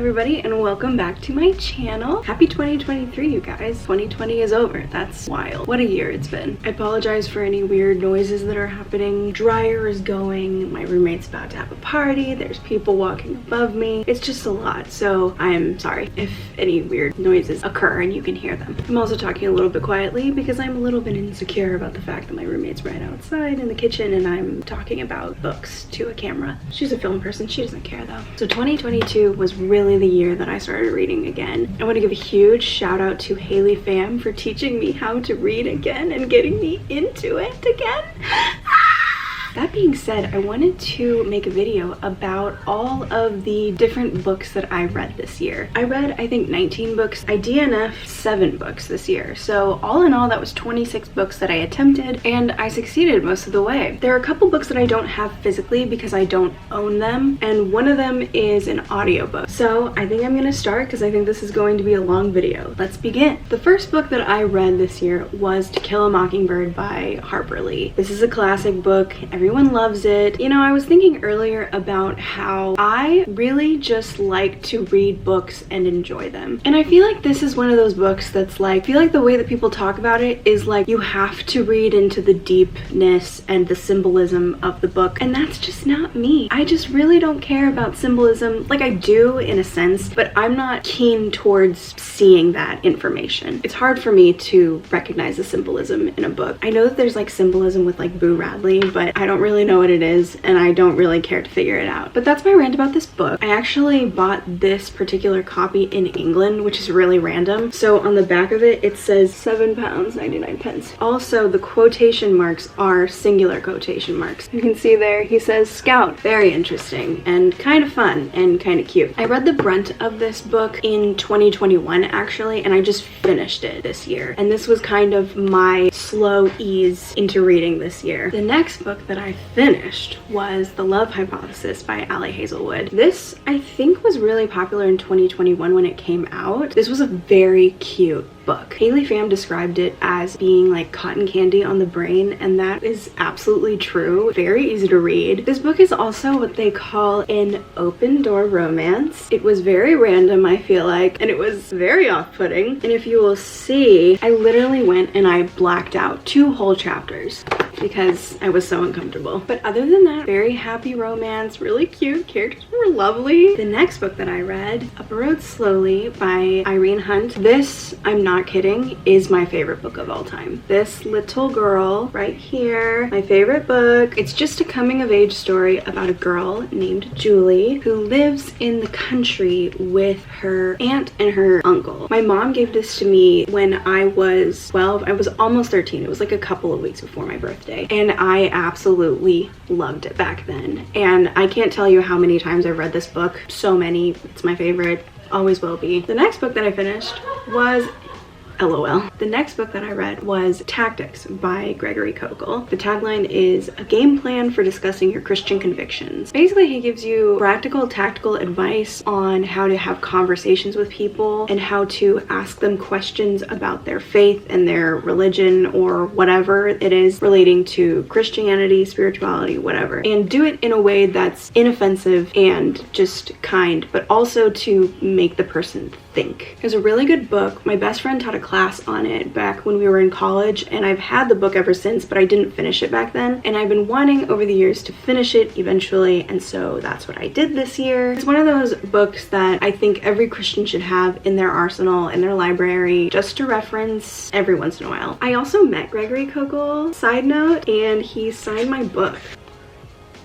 everybody, and welcome back to my channel. Happy 2023, you guys. 2020 is over. That's wild. What a year it's been. I apologize for any weird noises that are happening. Dryer is going, my roommate's about to have a party, there's people walking above me. It's just a lot, so I'm sorry if any weird noises occur and you can hear them. I'm also talking a little bit quietly because I'm a little bit insecure about the fact that my roommate's right outside in the kitchen and I'm talking about books to a camera. She's a film person, she doesn't care though. So 2022 was really the year that I started reading again. I want to give a huge shout out to hiiiii fam for teaching me how to read again and getting me into it again. That being said, I wanted to make a video about all of the different books that I read this year. I read, I think, 19 books. I DNF'd 7 books this year. So all in all, that was 26 books that I attempted, and I succeeded most of the way. There are a couple books that I don't have physically because I don't own them, and one of them is an audiobook. So I think I'm gonna start because I think this is going to be a long video. Let's begin. The first book that I read this year was To Kill a Mockingbird by Harper Lee. This is a classic book. Everyone loves it. You know, I was thinking earlier about how I really just like to read books and enjoy them. And I feel like this is one of those books that's like, I feel like the way that people talk about it is like you have to read into the deepness and the symbolism of the book. And that's just not me. I just really don't care about symbolism. Like I do in a sense, but I'm not keen towards seeing that information. It's hard for me to recognize the symbolism in a book. I know that there's like symbolism with like Boo Radley, but I don't really know what it is and I don't really care to figure it out. But that's my rant about this book. I actually bought this particular copy in England, which is really random. So on the back of it, it says £7.99. Also, the quotation marks are singular quotation marks. You can see there, he says Scout. Very interesting and kind of fun and kind of cute. I read the brunt of this book in 2021 actually, and I just finished it this year. And this was kind of my slow ease into reading this year. The next book that I finished was The Love Hypothesis by Ali Hazelwood. This, I think, was really popular in 2021 when it came out. This was a very cute book. hiiiii fam described it as being like cotton candy on the brain, and that is absolutely true. Very easy to read. This book is also what they call an open door romance. It was very random, I feel like, and it was very off-putting. And if you will see, I literally went and I blacked out 2 whole chapters because I was so uncomfortable. But other than that, very happy romance, really cute, characters were lovely. The next book that I read, Up a Road Slowly by Irene Hunt. This, I'm not kidding, is my favorite book of all time. This little girl right here, my favorite book. It's just a coming of age story about a girl named Julie who lives in the country with her aunt and her uncle. My mom gave this to me when I was 12. I was almost 13. It was like a couple of weeks before my birthday, and I absolutely loved it back then. And I can't tell you how many times I've read this book. So many. It's my favorite. Always will be. The next book that I finished was LOL. The next book that I read was Tactics by Gregory Kokel. The tagline is a game plan for discussing your Christian convictions. Basically, he gives you practical, tactical advice on how to have conversations with people and how to ask them questions about their faith and their religion or whatever it is relating to Christianity, spirituality, whatever. And do it in a way that's inoffensive and just kind, but also to make the person think. It was a really good book. My best friend taught a class on it back when we were in college, and I've had the book ever since, but I didn't finish it back then. And I've been wanting over the years to finish it eventually, and so that's what I did this year. It's one of those books that I think every Christian should have in their arsenal, in their library, just to reference every once in a while. I also met Gregory Kokel, side note, and he signed my book.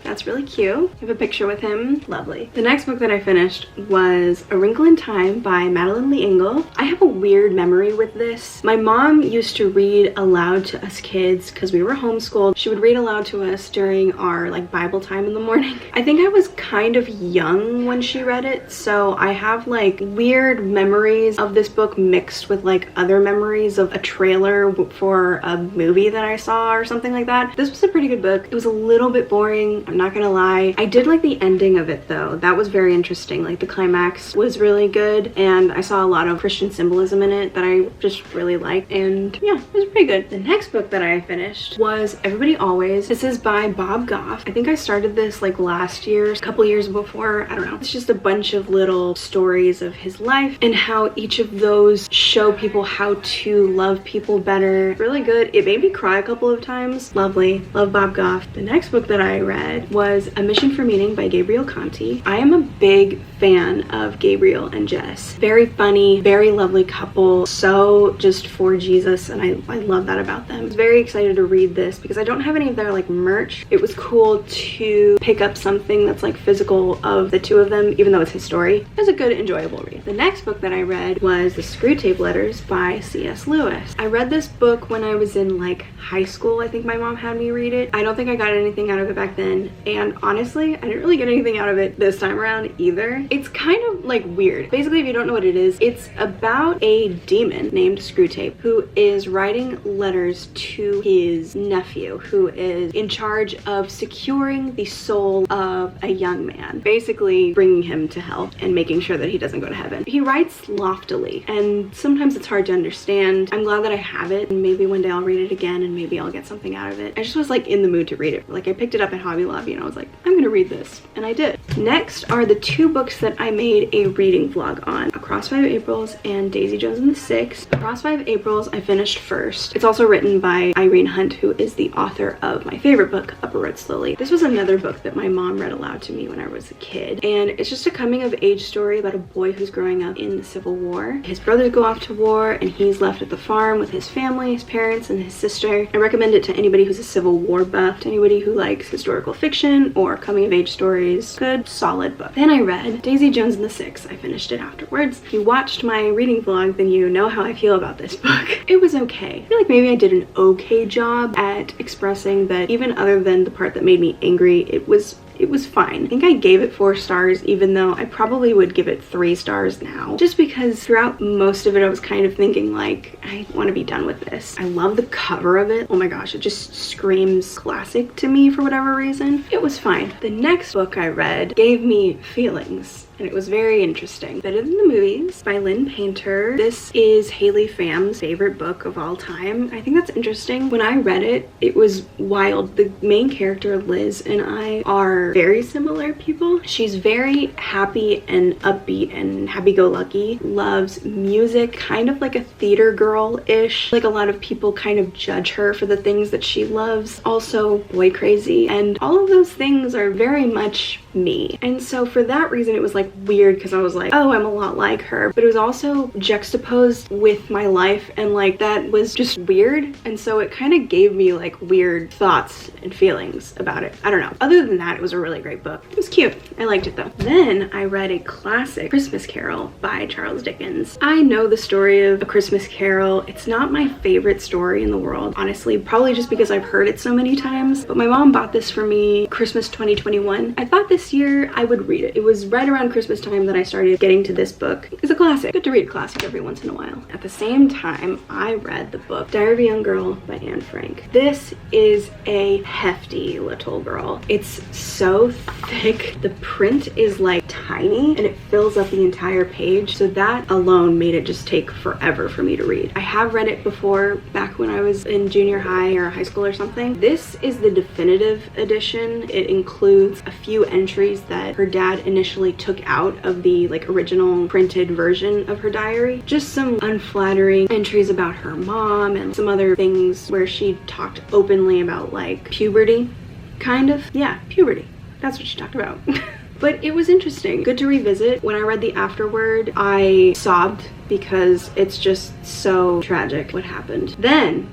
That's really cute. I have a picture with him. Lovely. The next book that I finished was A Wrinkle in Time by Madeleine L'Engle. I have a weird memory with this. My mom used to read aloud to us kids because we were homeschooled. She would read aloud to us during our like Bible time in the morning. I think I was kind of young when she read it, so I have like weird memories of this book mixed with like other memories of a trailer for a movie that I saw or something like that. This was a pretty good book. It was a little bit boring. I'm not gonna lie. I did like the ending of it though. That was very interesting. Like the climax was really good, and I saw a lot of Christian symbolism in it that I just really liked, and yeah, it was pretty good. The next book that I finished was Everybody Always. This is by Bob Goff. I think I started this like last year, a couple years before, I don't know. It's just a bunch of little stories of his life and how each of those show people how to love people better. Really good. It made me cry a couple of times. Lovely. Love Bob Goff. The next book that I read was A Mission for Meaning by Gabriel Conti. I am a big fan of Gabriel and Jess. Very funny, very lovely couple. So just for Jesus, and I love that about them. I was very excited to read this because I don't have any of their like merch. It was cool to pick up something that's like physical of the two of them, even though it's his story. It was a good, enjoyable read. The next book that I read was The Screwtape Letters by C.S. Lewis. I read this book when I was in like high school. I think my mom had me read it. I don't think I got anything out of it back then, and honestly, I didn't really get anything out of it this time around either. It's kind of like weird. Basically, if you don't know what it is, it's about a demon named Screwtape who is writing letters to his nephew, who is in charge of securing the soul of a young man, basically bringing him to hell and making sure that he doesn't go to heaven. He writes loftily, and sometimes it's hard to understand. I'm glad that I have it, and maybe one day I'll read it again and maybe I'll get something out of it. I just was like in the mood to read it. Like I picked it up at Hobby Lobby and I was like, I'm gonna read this, and I did. Next are the two books that I made a reading vlog on, Across 5 Aprils and Daisy Jones and the Six. Across 5 Aprils I finished first. It's also written by Irene Hunt, who is the author of my favorite book, Up a Road Slowly. This was another book that my mom read aloud to me when I was a kid, and it's just a coming of age story about a boy who's growing up in the Civil War. His brothers go off to war and he's left at the farm with his family, his parents, and his sister. I recommend it to anybody who's a Civil War buff, to anybody who likes historical fiction or coming of age stories. Good, solid book. Then I read Daisy Jones and the Six. I finished it afterwards. If you watched my reading vlog, then you know how I feel about this book. It was okay. I feel like maybe I did an okay job at expressing that, even other than the part that made me angry, it was fine. I think I gave it 4 stars, even though I probably would give it 3 stars now, just because throughout most of it I was kind of thinking like, I want to be done with this. I love the cover of it. Oh my gosh, it just screams classic to me for whatever reason. It was fine. The next book I read gave me feelings, and it was very interesting. Better Than the Movies by Lynn Painter. This is Haley Pham's favorite book of all time. I think that's interesting. When I read it, it was wild. The main character, Liz, and I are very similar people. She's very happy and upbeat and happy-go-lucky, loves music, kind of like a theater girl-ish. Like a lot of people kind of judge her for the things that she loves. Also boy crazy, and all of those things are very much me. And so for that reason, it was like weird because I was like, oh, I'm a lot like her, but it was also juxtaposed with my life, and like that was just weird, and so it kind of gave me like weird thoughts and feelings about it. I don't know. Other than that, it was a really great book. It was cute. I liked it though. Then I read a classic, Christmas Carol by Charles Dickens. I know the story of A Christmas Carol. It's not my favorite story in the world, honestly, probably just because I've heard it so many times, but my mom bought this for me Christmas 2021. I thought this year I would read it. It was right around Christmas time that I started getting to this book. It's a classic. Good to read a classic every once in a while. At the same time, I read the book Diary of a Young Girl by Anne Frank. This is a hefty little girl. It's so thick. The print is like tiny and it fills up the entire page, so that alone made it just take forever for me to read. I have read it before, back when I was in junior high or high school or something. This is the definitive edition. It includes a few entries that her dad initially took out of the like original printed version of her diary. Just some unflattering entries about her mom and some other things where she talked openly about like puberty, kind of. Yeah, puberty. That's what she talked about. But it was interesting. Good to revisit. When I read the afterword, I sobbed because it's just so tragic what happened. Then,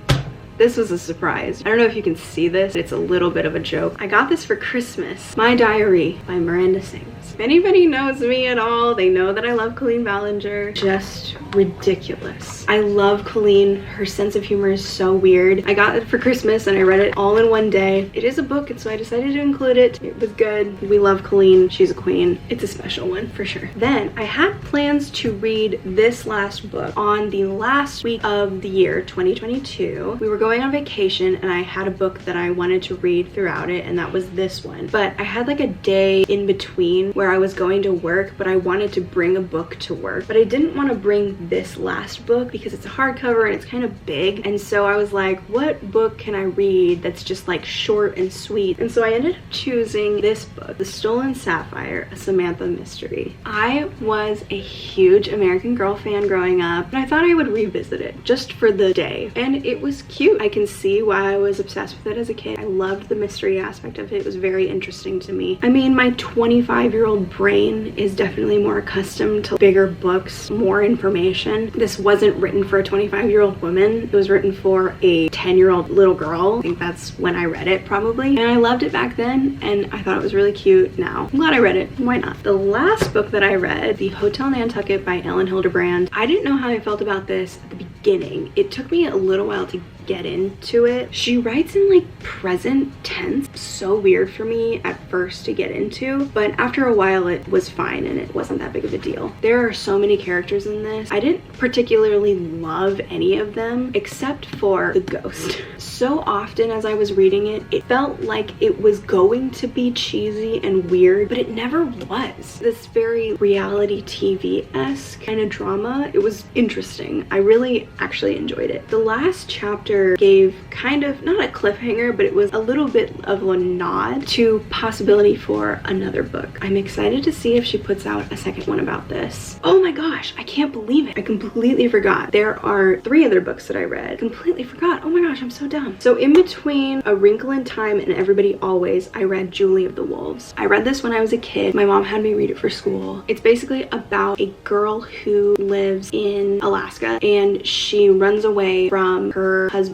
this was a surprise. I don't know if you can see this. It's a little bit of a joke. I got this for Christmas. My Diary by Miranda Sings. If anybody knows me at all, they know that I love Colleen Ballinger. Just ridiculous. I love Colleen. Her sense of humor is so weird. I got it for Christmas and I read it all in one day. It is a book, and so I decided to include it. It was good. We love Colleen. She's a queen. It's a special one for sure. Then I had plans to read this last book on the last week of the year 2022. We were going on vacation and I had a book that I wanted to read throughout it, and that was this one. But I had like a day in between where I was going to work, but I wanted to bring a book to work. But I didn't want to bring this last book because it's a hardcover and it's kind of big. And so I was like, what book can I read that's just like short and sweet? And so I ended up choosing this book, The Stolen Sapphire, a Samantha mystery. I was a huge American Girl fan growing up, and I thought I would revisit it just for the day. And it was cute. I can see why I was obsessed with it as a kid. I loved the mystery aspect of it. It was very interesting to me. I mean, my 25-year-old brain is definitely more accustomed to bigger books, more information. This wasn't written for a 25-year-old woman. It was written for a 10-year-old little girl. I think that's when I read it probably. And I loved it back then, and I thought it was really cute now. I'm glad I read it. Why not? The last book that I read, The Hotel Nantucket by Ellen Hildebrand. I didn't know how I felt about this at the beginning. It took me a little while to get into it. She writes in like present tense. So weird for me at first to get into, but after a while it was fine and it wasn't that big of a deal. There are so many characters in this. I didn't particularly love any of them except for the ghost. So often as I was reading it, it felt like it was going to be cheesy and weird, but it never was. This very reality TV-esque kind of drama. It was interesting. I really actually enjoyed it. The last chapter gave kind of, not a cliffhanger, but it was a little bit of a nod to possibility for another book. I'm excited to see if she puts out a second one about this. Oh my gosh, I can't believe it. I completely forgot. There are 3 other books that I read. Completely forgot. Oh my gosh, I'm so dumb. So in between A Wrinkle in Time and Everybody Always, I read Julie of the Wolves. I read this when I was a kid. My mom had me read it for school. It's basically about a girl who lives in Alaska and she runs away from her husband.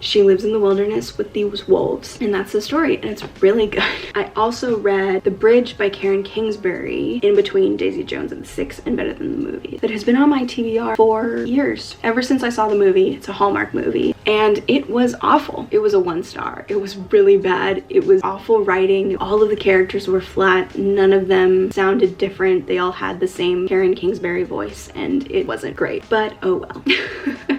She lives in the wilderness with these wolves, and that's the story, and it's really good. I also read The Bridge by Karen Kingsbury, in between Daisy Jones and the Six and Better Than the Movie, that has been on my TBR for years. Ever since I saw the movie. It's a Hallmark movie, and it was awful. It was a 1-star. It was really bad. It was awful writing. All of the characters were flat. None of them sounded different. They all had the same Karen Kingsbury voice, and it wasn't great, but oh well.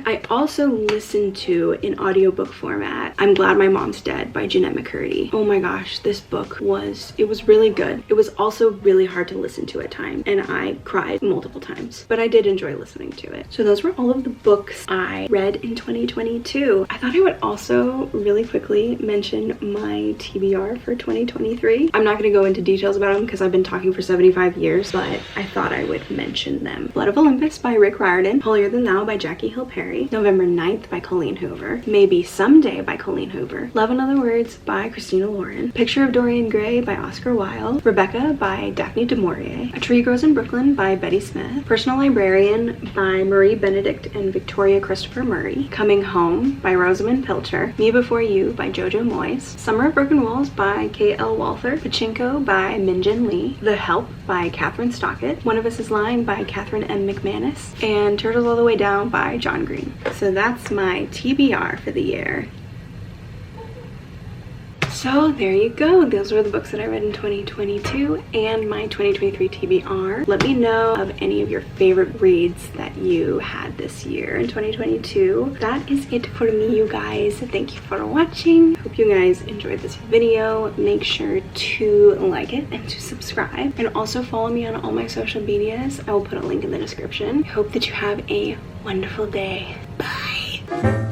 I also listened to, in audiobook format, I'm Glad My Mom's Dead by Jeanette McCurdy. Oh my gosh, this book was really good. It was also really hard to listen to at times, and I cried multiple times, but I did enjoy listening to it. So those were all of the books I read in 2022. I thought I would also really quickly mention my TBR for 2023. I'm not going to go into details about them because I've been talking for 75 years, but I thought I would mention them. Blood of Olympus by Rick Riordan, Holier Than Thou by Jackie Hill Perry, November 9th by Colleen Hoover, Maybe Someday by Colleen Hoover, Love in Other Words by Christina Lauren, Picture of Dorian Gray by Oscar Wilde, Rebecca by Daphne du Maurier, A Tree Grows in Brooklyn by Betty Smith, Personal Librarian by Marie Benedict and Victoria Christopher Murray, Coming Home by Rosamund Pilcher, Me Before You by Jojo Moyes, Summer of Broken Walls by K.L. Walther, Pachinko by Minjin Lee, The Help by Catherine Stockett, One of Us is Lying by Catherine M. McManus, and Turtles All the Way Down by John Green. So that's my TBR for the year. So there you go. Those were the books that I read in 2022 and my 2023 TBR. Let me know of any of your favorite reads that you had this year in 2022. That is it for me, you guys. Thank you for watching. Hope you guys enjoyed this video. Make sure to like it and to subscribe, and also follow me on all my social medias. I will put a link in the description. I hope that you have a wonderful day. Bye.